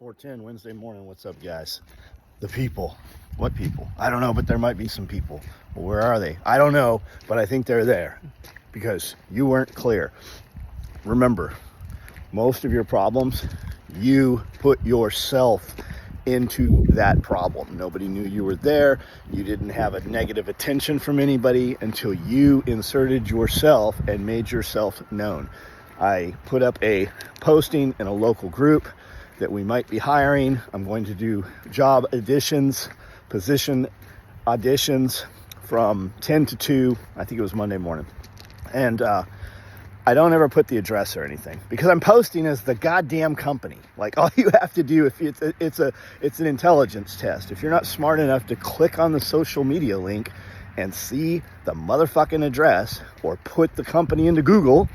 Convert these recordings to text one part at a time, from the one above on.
4:10 Wednesday morning. What's up, guys? The people. What people? I don't know, but there might be some people. Well, where are they? I don't know, but I think they're there because you weren't clear. Remember, most of your problems, you put yourself into that problem. Nobody knew you were there. You didn't have a negative attention from anybody until you inserted yourself and made yourself known. I put up a posting in a local group that we might be hiring. I'm going to do job additions, position auditions from 10 to 2. I think it was Monday morning. And I don't ever put the address or anything because I'm posting as the goddamn company. Like, all you have to do, if it's an intelligence test. If you're not smart enough to click on the social media link and see the motherfucking address, or put the company into Google,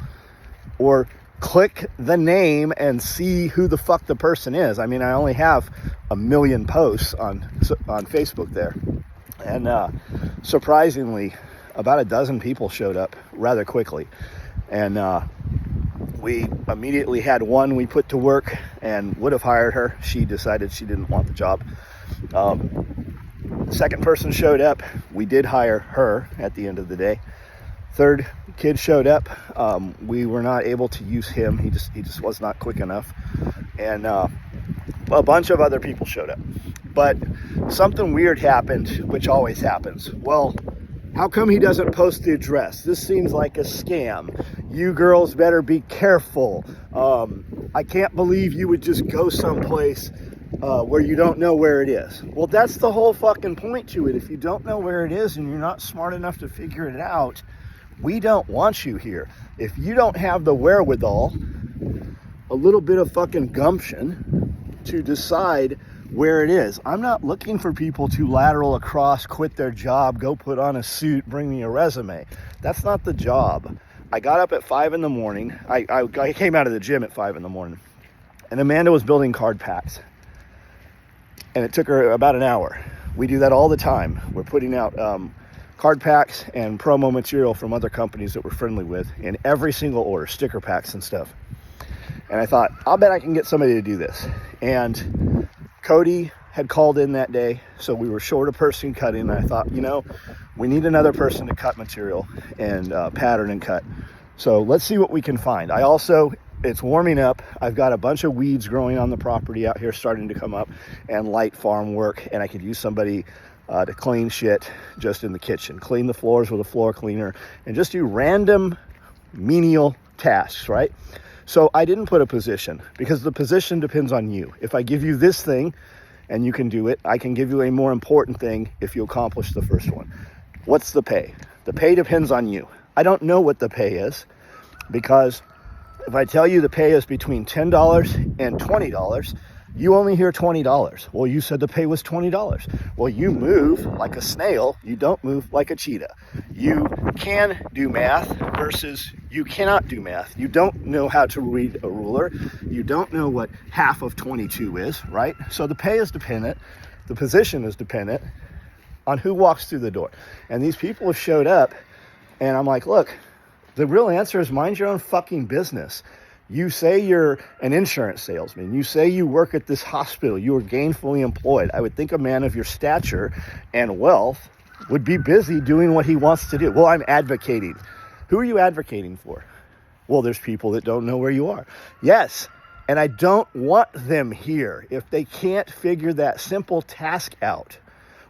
or click the name and see who the fuck the person is. I mean, I only have 1 million posts on Facebook there. And surprisingly, about a dozen people showed up rather quickly. And we immediately had one we put to work and would have hired her. She decided she didn't want the job. Second person showed up. We did hire her at the end of the day. Third kid showed up. We were not able to use him. He just was not quick enough. And a bunch of other people showed up. But something weird happened, which always happens. Well, how come he doesn't post the address? This seems like a scam. You girls better be careful. I can't believe you would just go someplace where you don't know where it is. Well, that's the whole fucking point to it. If you don't know where it is and you're not smart enough to figure it out, we don't want you here. If you don't have the wherewithal, a little bit of fucking gumption to decide where it is. I'm not looking for people to lateral across, quit their job, go put on a suit, bring me a resume. That's not the job. I got up at 5 in the morning. I came out of the gym at 5 in the morning, and Amanda was building card packs, and it took her about an hour. We do that all the time. We're putting out card packs and promo material from other companies that we're friendly with in every single order, sticker packs and stuff. And I thought, I'll bet I can get somebody to do this. And Cody had called in that day, so we were short a person cutting, and I thought, we need another person to cut material and pattern and cut. So let's see what we can find. It's warming up. I've got a bunch of weeds growing on the property out here starting to come up, and light farm work, and I could use somebody to clean shit just in the kitchen, clean the floors with a floor cleaner, and just do random menial tasks, right? So I didn't put a position because the position depends on you. If I give you this thing and you can do it, I can give you a more important thing if you accomplish the first one. What's the pay? The pay depends on you. I don't know what the pay is, because if I tell you the pay is between $10 and $20, you only hear $20. Well, you said the pay was $20. Well, you move like a snail. You don't move like a cheetah. You can do math versus you cannot do math. You don't know how to read a ruler. You don't know what half of 22 is, right? So the pay is dependent. The position is dependent on who walks through the door. And these people have showed up, and I'm like, look, the real answer is mind your own fucking business. You say you're an insurance salesman. You say you work at this hospital. You are gainfully employed. I would think a man of your stature and wealth would be busy doing what he wants to do. Well, I'm advocating. Who are you advocating for? Well, there's people that don't know where you are. Yes, and I don't want them here if they can't figure that simple task out.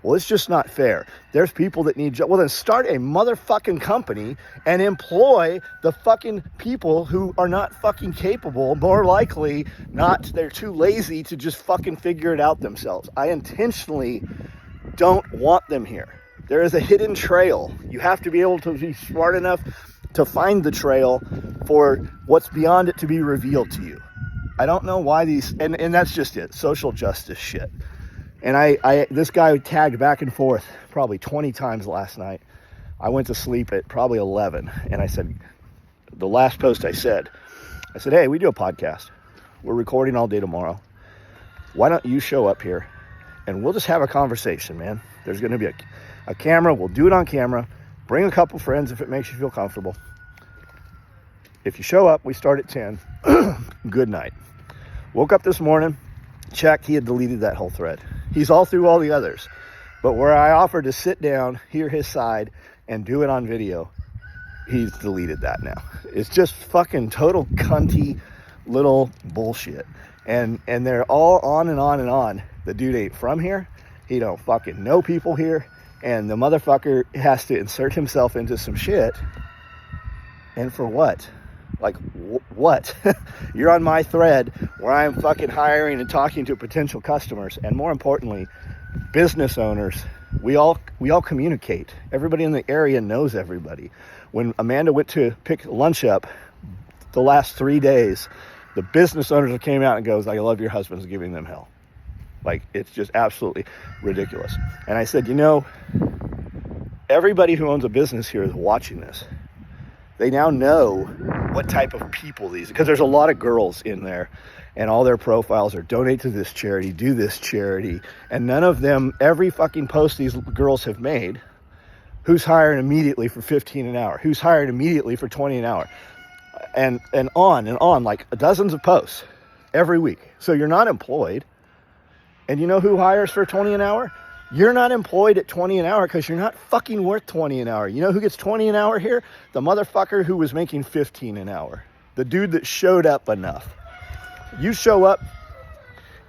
Well, it's just not fair. There's people that need jobs. Well, then start a motherfucking company and employ the fucking people who are not fucking capable. More likely not, they're too lazy to just fucking figure it out themselves. I intentionally don't want them here. There is a hidden trail. You have to be able to be smart enough to find the trail for what's beyond it to be revealed to you. I don't know why these, and that's just it, social justice shit. And this guy tagged back and forth probably 20 times last night. I went to sleep at probably 11. And I said, the last post I said, hey, we do a podcast. We're recording all day tomorrow. Why don't you show up here and we'll just have a conversation, man. There's going to be a camera. We'll do it on camera. Bring a couple friends if it makes you feel comfortable. If you show up, we start at 10. Good night. Woke up this morning, Check, he had deleted that whole thread. He's all through all the others. But where I offered to sit down, hear his side, and do it on video, he's deleted that now. It's just fucking total cunty little bullshit. And they're all on and on and on. The dude ain't from here. He don't fucking know people here. And the motherfucker has to insert himself into some shit. And for what? Like, what? You're on my thread where I'm fucking hiring and talking to potential customers. And more importantly, business owners. We all communicate. Everybody in the area knows everybody. When Amanda went to pick lunch up the last 3 days, the business owners came out and goes, I love your husband's giving them hell. Like, it's just absolutely ridiculous. And I said, everybody who owns a business here is watching this. They now know what type of people these, because there's a lot of girls in there and all their profiles are donate to this charity, do this charity. And none of them, every fucking post these girls have made, who's hiring immediately for $15 an hour? Who's hiring immediately for $20 an hour? And on, like dozens of posts every week. So you're not employed. And you know who hires for $20 an hour? You're not employed at $20 an hour because you're not fucking worth $20 an hour. You know who gets $20 an hour here? The motherfucker who was making $15 an hour. The dude that showed up enough. You show up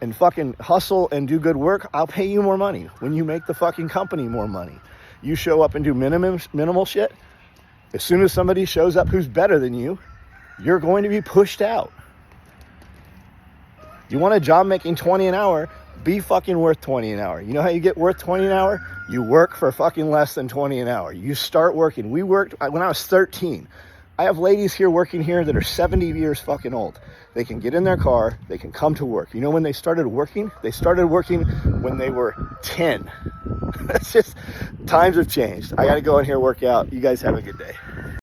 and fucking hustle and do good work, I'll pay you more money when you make the fucking company more money. You show up and do minimal shit, as soon as somebody shows up who's better than you, you're going to be pushed out. You want a job making $20 an hour, be fucking worth $20 an hour. You know how you get worth $20 an hour? You work for fucking less than $20 an hour. You start working. We worked when I was 13. I have ladies here working here that are 70 years fucking old. They can get in their car. They can come to work. You know when they started working? They started working when they were 10. It's just, times have changed. I got to go in here and work out. You guys have a good day.